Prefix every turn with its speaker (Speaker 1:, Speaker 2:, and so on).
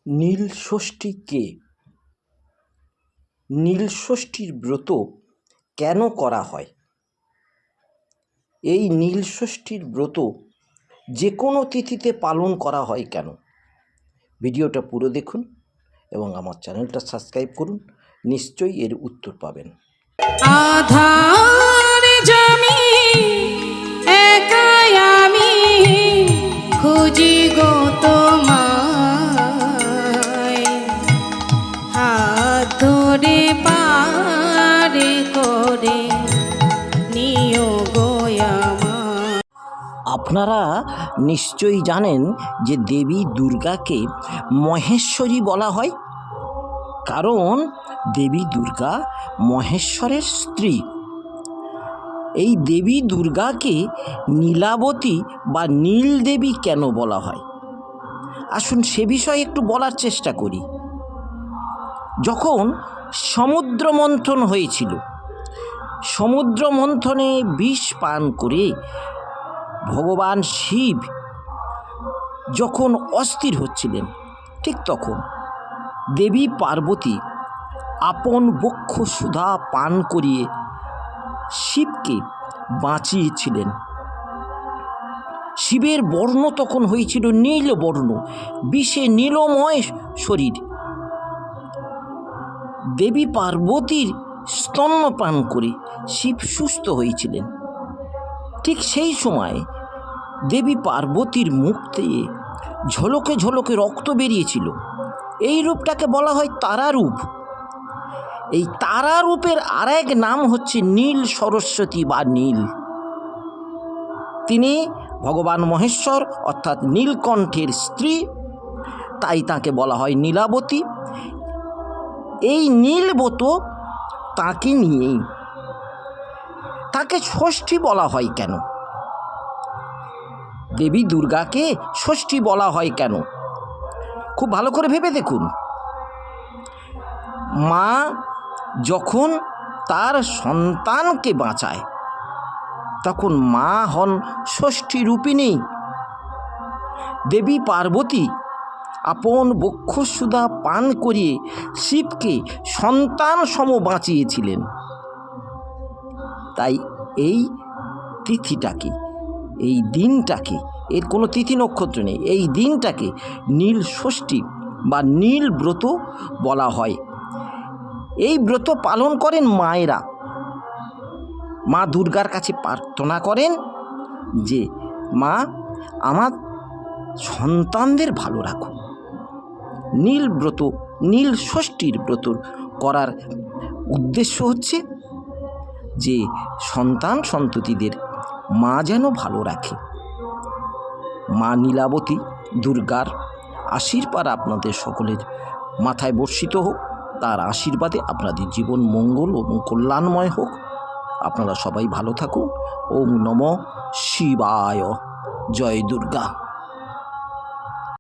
Speaker 1: নীলষষ্ঠী কে? নীলষষ্ঠীর ব্রত কেন করা হয়? এই নীলষষ্ঠীর ব্রত যে কোনো তিথিতে পালন করা হয় কেন? ভিডিওটা পুরো দেখুন এবং আমার চ্যানেলটা সাবস্ক্রাইব করুন, নিশ্চয়ই এর উত্তর পাবেন।
Speaker 2: আধার জমি একাই আমি খুঁজি গো তোমায়, হাত ধরে পারে করে নিও গো আমায়।
Speaker 1: আপনারা নিশ্চয়ই জানেন যে দেবী দুর্গাকে মহেশ্বরী বলা হয়, কারণ দেবী দুর্গা মহেশ্বরের স্ত্রী। এই দেবী দুর্গাকে নীলাবতী বা নীল দেবী কেন বলা হয়? আসুন সে বিষয়ে একটু বলার চেষ্টা করি। যখন সমুদ্র মন্থন হয়েছিল, সমুদ্র মন্থনে বিষ পান করে ভগবান শিব যখন অস্থির হচ্ছিলেন, ঠিক তখন দেবী পার্বতী আপন বক্ষ সুধা পান করিয়ে শিবকে বাঁচিয়েছিলেন। শিবের বর্ণ তখন হয়েছিল নীল বর্ণ, বিষে নীলময় শরীর। দেবী পার্বতীর স্তন্যপান করে শিব সুস্থ হয়েছিলেন। ঠিক সেই সময় দেবী পার্বতীর মুখ থেকে ঝলকে ঝলকে রক্ত বেরিয়েছিল। এই রূপটাকে বলা হয় তারা রূপ। এই তারা রূপের আরেক নাম হচ্ছে নীল সরস্বতী বা নীল। তিনি ভগবান মহেশ্বর অর্থাৎ নীলকণ্ঠের স্ত্রী, তাই তাকে বলা হয় নীলাবতী। এই নীলব্রত তাকে নিয়েই। তাকে ষষ্ঠী বলা হয় কেন? দেবী দুর্গাকে ষষ্ঠী বলা হয় কেন? খুব ভালো করে ভেবে দেখুন। মা যখন তার সন্তানকে বাঁচায়, তখন মা হন ষষ্ঠী রূপিণী। দেবী পার্বতী আপন বক্ষসুধা পান করিয়ে শিবকে সন্তান সম বাঁচিয়েছিলেন। তাই এই তিথিটাকে, এই দিনটাকে, এর কোনো তিথি নক্ষত্র নেই, এই দিনটাকে নীল ষষ্ঠী বা নীল ব্রত বলা হয়। এই ব্রত পালন করেন মায়েরা। মা দুর্গার কাছে প্রার্থনা করেন যে মা, আমার সন্তানদের ভালো রাখো। নীল ব্রত, নীল ষষ্ঠীর ব্রত করার উদ্দেশ্য হচ্ছে যে সন্তান সন্ততিদের মা যেন ভালো রাখে। মা নীলাবতী দুর্গার আশীর্বাদ আপনাদের সকলের মাথায় বর্ষিত হোক। তার আশীর্বাদে আপনাদের জীবন মঙ্গল এবং কল্যাণময় হোক। আপনারা সবাই ভালো থাকুন। ওম নমঃ শিবায়। জয় দুর্গা।